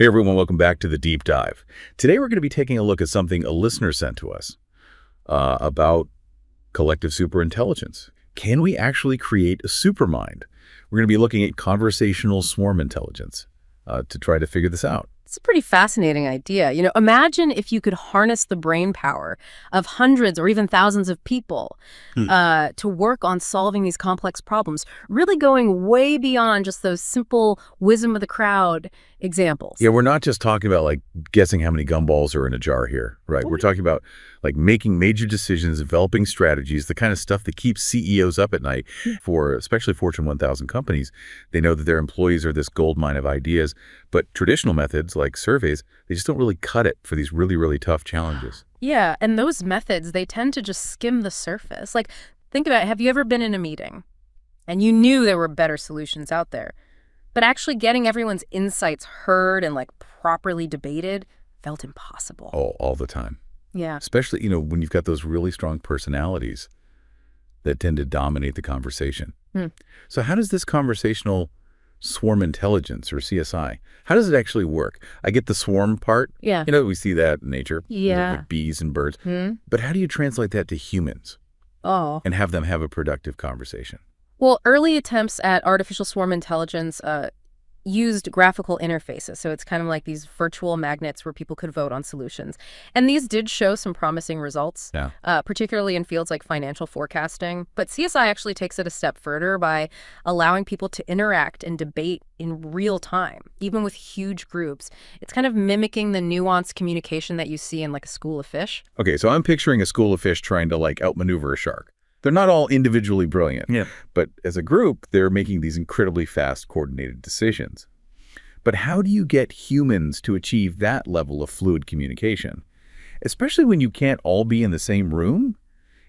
Hey everyone, welcome back to the Deep Dive. Today we're going to be taking a look at something a listener sent to us about collective superintelligence. Can we actually create a supermind? We're going to be looking at conversational swarm intelligence to try to figure this out. It's a pretty fascinating idea. Imagine if you could harness the brain power of hundreds or even thousands of people to work on solving these complex problems, really going way beyond just those simple wisdom of the crowd examples. Yeah, we're not just talking about like guessing how many gumballs are in a jar here, right? We're talking about like making major decisions, developing strategies, the kind of stuff that keeps CEOs up at night for especially Fortune 1000 companies. They know that their employees are this gold mine of ideas, but traditional methods like surveys, they just don't really cut it for these really, really tough challenges. Yeah, and those methods, they tend to just skim the surface. Like, think about it. Have you ever been in a meeting and you knew there were better solutions out there, but actually getting everyone's insights heard and like properly debated felt impossible? Oh, all the time. Yeah. Especially, when you've got those really strong personalities that tend to dominate the conversation. So how does this conversational swarm intelligence, or CSI, how does it actually work? I get the swarm part. Yeah. We see that in nature. Yeah. Like bees and birds. But how do you translate that to humans and have them have a productive conversation? Well, early attempts at artificial swarm intelligence used graphical interfaces. So it's kind of like these virtual magnets where people could vote on solutions. And these did show some promising results, particularly in fields like financial forecasting. But CSI actually takes it a step further by allowing people to interact and debate in real time, even with huge groups. It's kind of mimicking the nuanced communication that you see in like a school of fish. Okay, so I'm picturing a school of fish trying to like outmaneuver a shark. They're not all individually brilliant, but as a group, they're making these incredibly fast, coordinated decisions. But how do you get humans to achieve that level of fluid communication? Especially when you can't all be in the same room?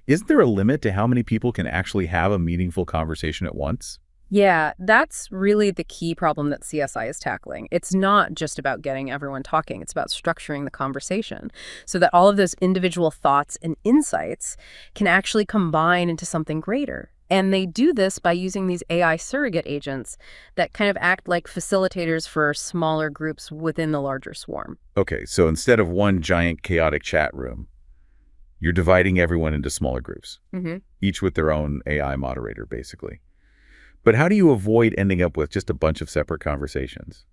Isn't there a limit to how many people can actually have a meaningful conversation at once? Yeah, that's really the key problem that CSI is tackling. It's not just about getting everyone talking. It's about structuring the conversation so that all of those individual thoughts and insights can actually combine into something greater. And they do this by using these AI surrogate agents that kind of act like facilitators for smaller groups within the larger swarm. Okay, so instead of one giant chaotic chat room, you're dividing everyone into smaller groups, each with their own AI moderator, basically. But how do you avoid ending up with just a bunch of separate conversations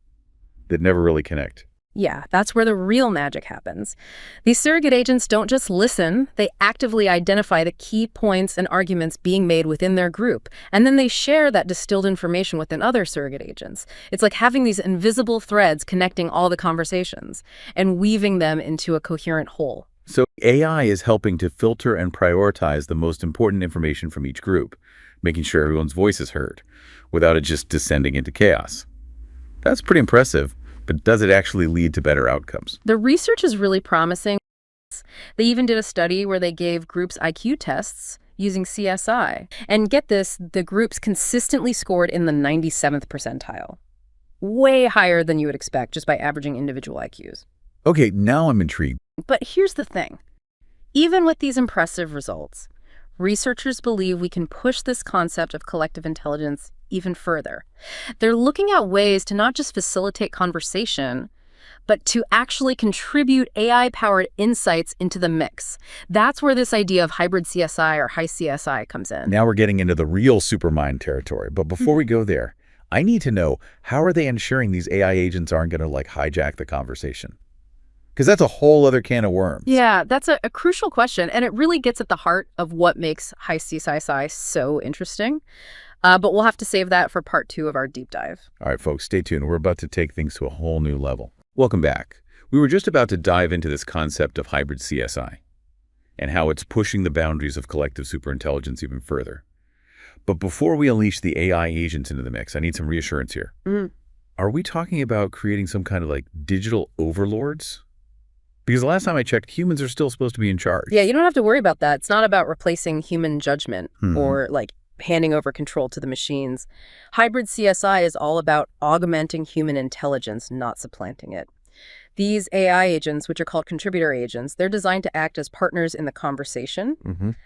that never really connect? Yeah, that's where the real magic happens. These surrogate agents don't just listen, they actively identify the key points and arguments being made within their group, and then they share that distilled information within other surrogate agents. It's like having these invisible threads connecting all the conversations and weaving them into a coherent whole. So AI is helping to filter and prioritize the most important information from each group, making sure everyone's voice is heard without it just descending into chaos. That's pretty impressive, but does it actually lead to better outcomes? The research is really promising. They even did a study where they gave groups IQ tests using CSI. And get this, the groups consistently scored in the 97th percentile. Way higher than you would expect just by averaging individual IQs. Okay, now I'm intrigued. But here's the thing. Even with these impressive results, researchers believe we can push this concept of collective intelligence even further. They're looking at ways to not just facilitate conversation, but to actually contribute AI-powered insights into the mix. That's where this idea of hybrid CSI or HyCSI comes in. Now we're getting into the real supermind territory. But before we go there, I need to know, how are they ensuring these AI agents aren't going to like hijack the conversation? Because that's a whole other can of worms. Yeah, that's a crucial question, and it really gets at the heart of what makes HyCSI so interesting. But we'll have to save that for part 2 of our deep dive. All right, folks, stay tuned. We're about to take things to a whole new level. Welcome back. We were just about to dive into this concept of hybrid CSI and how it's pushing the boundaries of collective superintelligence even further. But before we unleash the AI agents into the mix, I need some reassurance here. Are we talking about creating some kind of like digital overlords? Because the last time I checked, humans are still supposed to be in charge. Yeah, you don't have to worry about that. It's not about replacing human judgment or like handing over control to the machines. Hybrid CSI is all about augmenting human intelligence, not supplanting it. These AI agents, which are called contributor agents, they're designed to act as partners in the conversation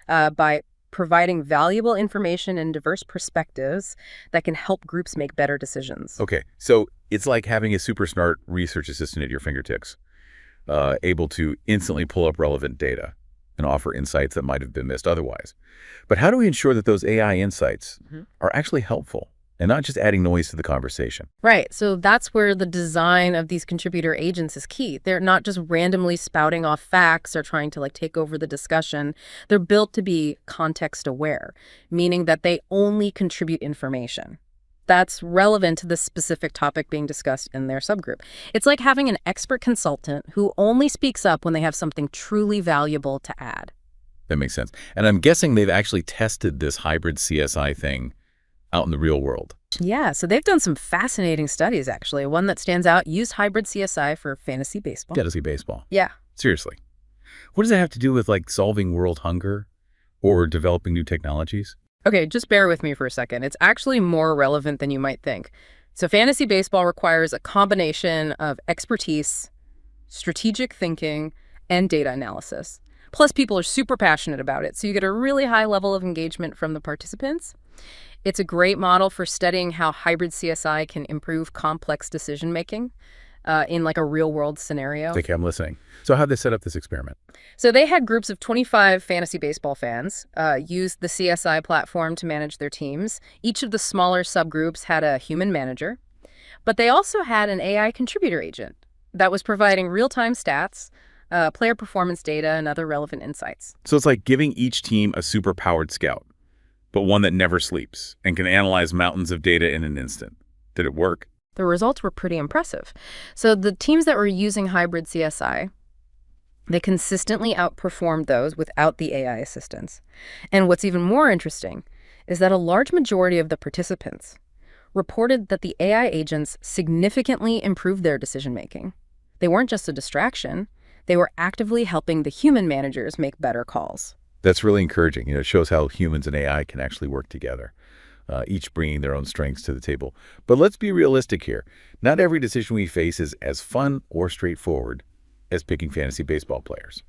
by providing valuable information and diverse perspectives that can help groups make better decisions. Okay, so It's like having a super smart research assistant at your fingertips, able to instantly pull up relevant data and offer insights that might have been missed otherwise. But how do we ensure that those AI insights are actually helpful and not just adding noise to the conversation? Right. So that's where the design of these contributor agents is key. They're not just randomly spouting off facts or trying to take over the discussion. They're built to be context aware, meaning that they only contribute information that's relevant to the specific topic being discussed in their subgroup. It's like having an expert consultant who only speaks up when they have something truly valuable to add. That makes sense. And I'm guessing they've actually tested this hybrid CSI thing out in the real world. Yeah, so they've done some fascinating studies, actually. One that stands out used hybrid CSI for fantasy baseball. Fantasy baseball. Yeah. Seriously. What does that have to do with solving world hunger or developing new technologies? Okay, just bear with me for a second. It's actually more relevant than you might think. So fantasy baseball requires a combination of expertise, strategic thinking, and data analysis. Plus, people are super passionate about it, so you get a really high level of engagement from the participants. It's a great model for studying how hybrid CSI can improve complex decision-making in a real-world scenario. Okay, I'm listening. So how'd they set up this experiment? So they had groups of 25 fantasy baseball fans use the CSI platform to manage their teams. Each of the smaller subgroups had a human manager, but they also had an AI contributor agent that was providing real-time stats, player performance data, and other relevant insights. So it's like giving each team a super-powered scout, but one that never sleeps and can analyze mountains of data in an instant. Did it work? The results were pretty impressive. So the teams that were using hybrid CSI, they consistently outperformed those without the AI assistance. And what's even more interesting is that a large majority of the participants reported that the AI agents significantly improved their decision-making. They weren't just a distraction. They were actively helping the human managers make better calls. That's really encouraging. It shows how humans and AI can actually work together, each bringing their own strengths to the table. But let's be realistic here. Not every decision we face is as fun or straightforward as picking fantasy baseball players.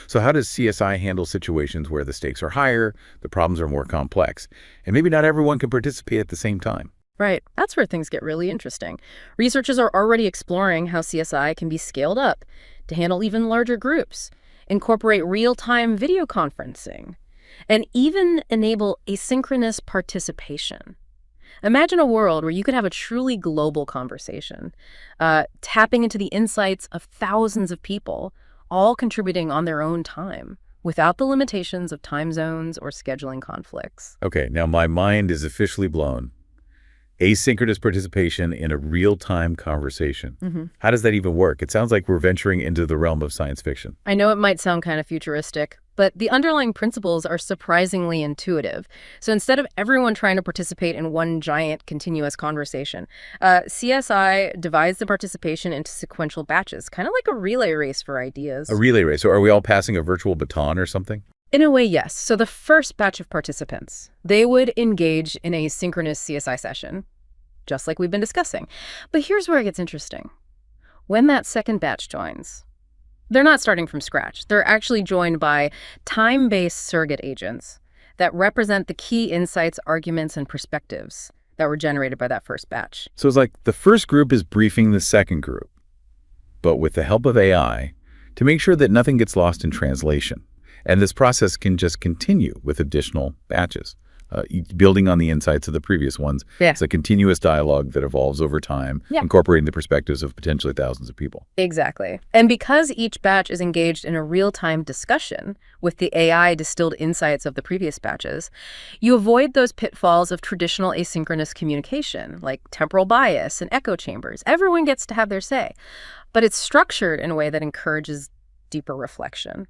So how does CSI handle situations where the stakes are higher, the problems are more complex, and maybe not everyone can participate at the same time? Right. That's where things get really interesting. Researchers are already exploring how CSI can be scaled up to handle even larger groups, incorporate real-time video conferencing, and even enable asynchronous participation. Imagine a world where you could have a truly global conversation, tapping into the insights of thousands of people, all contributing on their own time, without the limitations of time zones or scheduling conflicts. Okay, now my mind is officially blown. Asynchronous participation in a real-time conversation. How does that even work? It sounds like we're venturing into the realm of science fiction. I know it might sound kind of futuristic, but the underlying principles are surprisingly intuitive. So instead of everyone trying to participate in one giant continuous conversation, CSI divides the participation into sequential batches, kind of like a relay race for ideas. A relay race. So are we all passing a virtual baton or something? In a way, yes. So the first batch of participants, they would engage in a synchronous CSI session, just like we've been discussing. But here's where it gets interesting. When that second batch joins, they're not starting from scratch. They're actually joined by time-based surrogate agents that represent the key insights, arguments, and perspectives that were generated by that first batch. So it's like the first group is briefing the second group, but with the help of AI to make sure that nothing gets lost in translation. And this process can just continue with additional batches, building on the insights of the previous ones. Yeah. It's a continuous dialogue that evolves over time, incorporating the perspectives of potentially thousands of people. Exactly. And because each batch is engaged in a real-time discussion with the AI distilled insights of the previous batches, you avoid those pitfalls of traditional asynchronous communication, like temporal bias and echo chambers. Everyone gets to have their say, but it's structured in a way that encourages deeper reflection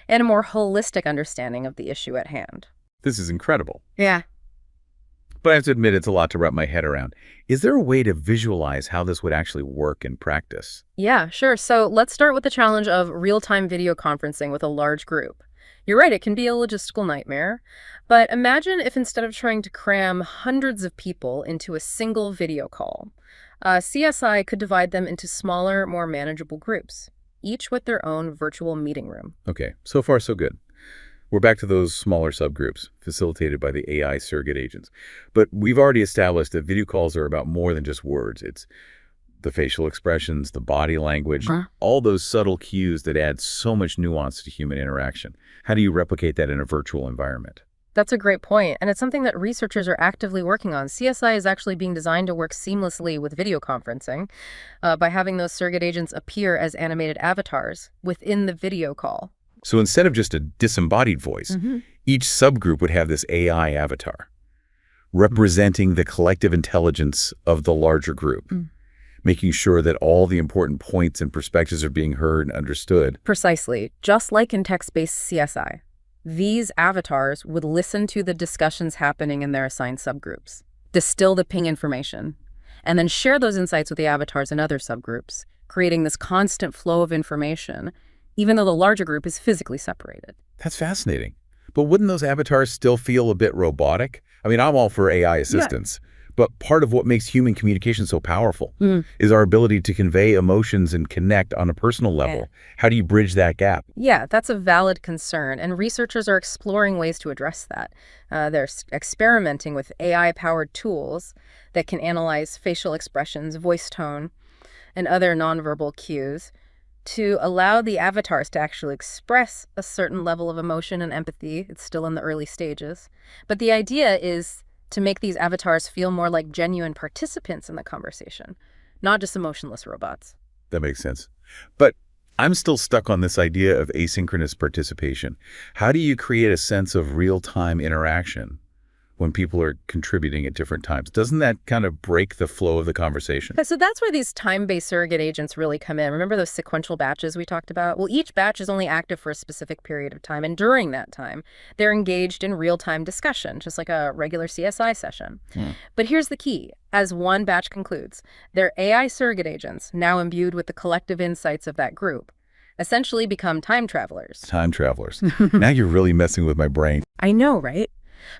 and a more holistic understanding of the issue at hand. This is incredible. Yeah. But I have to admit, it's a lot to wrap my head around. Is there a way to visualize how this would actually work in practice? Yeah, sure. So let's start with the challenge of real-time video conferencing with a large group. You're right, it can be a logistical nightmare. But imagine if instead of trying to cram hundreds of people into a single video call, CSI could divide them into smaller, more manageable groups, each with their own virtual meeting room. Okay, so far so good. We're back to those smaller subgroups facilitated by the AI surrogate agents. But we've already established that video calls are about more than just words. It's The facial expressions, the body language, Huh? all those subtle cues that add so much nuance to human interaction. How do you replicate that in a virtual environment? That's a great point, and it's something that researchers are actively working on. CSI is actually being designed to work seamlessly with video conferencing by having those surrogate agents appear as animated avatars within the video call. So instead of just a disembodied voice, each subgroup would have this AI avatar representing the collective intelligence of the larger group, making sure that all the important points and perspectives are being heard and understood. Precisely. Just like in text-based CSI, these avatars would listen to the discussions happening in their assigned subgroups, distill the ping information, and then share those insights with the avatars in other subgroups, creating this constant flow of information, even though the larger group is physically separated. That's fascinating. But wouldn't those avatars still feel a bit robotic? I mean, I'm all for AI assistance, but part of what makes human communication so powerful is our ability to convey emotions and connect on a personal level. How do you bridge that gap? Yeah, that's a valid concern, and researchers are exploring ways to address that. They're experimenting with AI-powered tools that can analyze facial expressions, voice tone, and other nonverbal cues to allow the avatars to actually express a certain level of emotion and empathy. It's still in the early stages. But the idea is to make these avatars feel more like genuine participants in the conversation, not just emotionless robots. That makes sense. But I'm still stuck on this idea of asynchronous participation. How do you create a sense of real-time interaction when people are contributing at different times? Doesn't that kind of break the flow of the conversation? So that's where these time-based surrogate agents really come in. Remember those sequential batches we talked about? Well, each batch is only active for a specific period of time, and during that time, they're engaged in real-time discussion, just like a regular CSI session. But here's the key. As one batch concludes, their AI surrogate agents, now imbued with the collective insights of that group, essentially become time travelers. Time travelers. Now you're really messing with my brain. I know, right?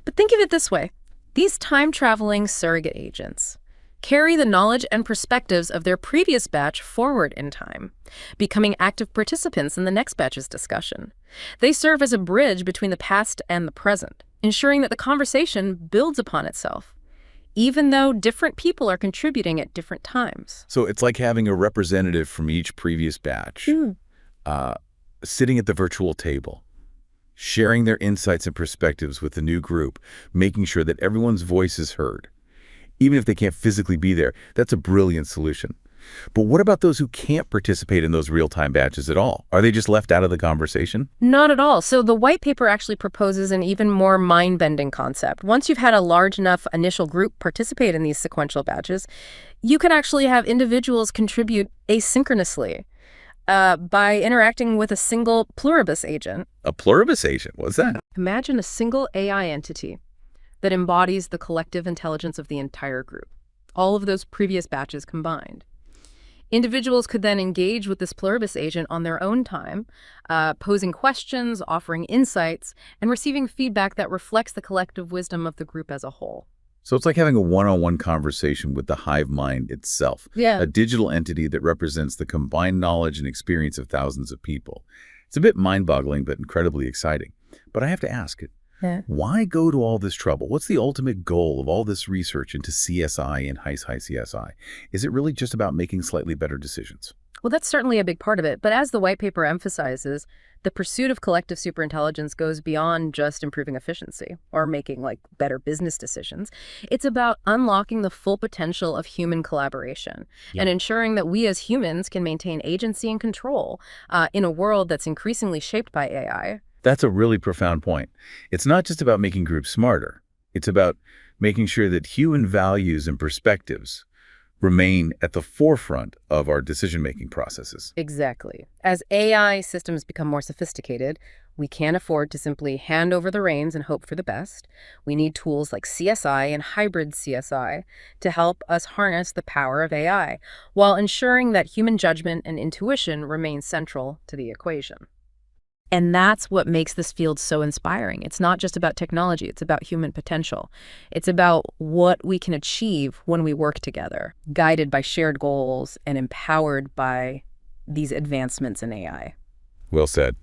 But think of it this way. These time-traveling surrogate agents carry the knowledge and perspectives of their previous batch forward in time, becoming active participants in the next batch's discussion. They serve as a bridge between the past and the present, ensuring that the conversation builds upon itself, even though different people are contributing at different times. So it's like having a representative from each previous batch sitting at the virtual table, sharing their insights and perspectives with the new group, making sure that everyone's voice is heard. Even if they can't physically be there, that's a brilliant solution. But what about those who can't participate in those real-time batches at all? Are they just left out of the conversation? Not at all. So the white paper actually proposes an even more mind-bending concept. Once you've had a large enough initial group participate in these sequential batches, you can actually have individuals contribute asynchronously by interacting with a single pluribus agent. A pluribus agent? What's that? Imagine a single AI entity that embodies the collective intelligence of the entire group, all of those previous batches combined. Individuals could then engage with this pluribus agent on their own time, posing questions, offering insights, and receiving feedback that reflects the collective wisdom of the group as a whole. So it's like having a one-on-one conversation with the hive mind itself, a digital entity that represents the combined knowledge and experience of thousands of people. It's a bit mind-boggling, but incredibly exciting. But I have to ask it, why go to all this trouble? What's the ultimate goal of all this research into CSI and HyCSI? Is it really just about making slightly better decisions? Well, that's certainly a big part of it. But as the white paper emphasizes, the pursuit of collective superintelligence goes beyond just improving efficiency or making better business decisions. It's about unlocking the full potential of human collaboration and ensuring that we as humans can maintain agency and control in a world that's increasingly shaped by AI. That's a really profound point. It's not just about making groups smarter. It's about making sure that human values and perspectives remain at the forefront of our decision-making processes. Exactly. As AI systems become more sophisticated, we can't afford to simply hand over the reins and hope for the best. We need tools like CSI and Hybrid CSI to help us harness the power of AI, while ensuring that human judgment and intuition remain central to the equation. And that's what makes this field so inspiring. It's not just about technology, it's about human potential. It's about what we can achieve when we work together, guided by shared goals and empowered by these advancements in AI. Well said.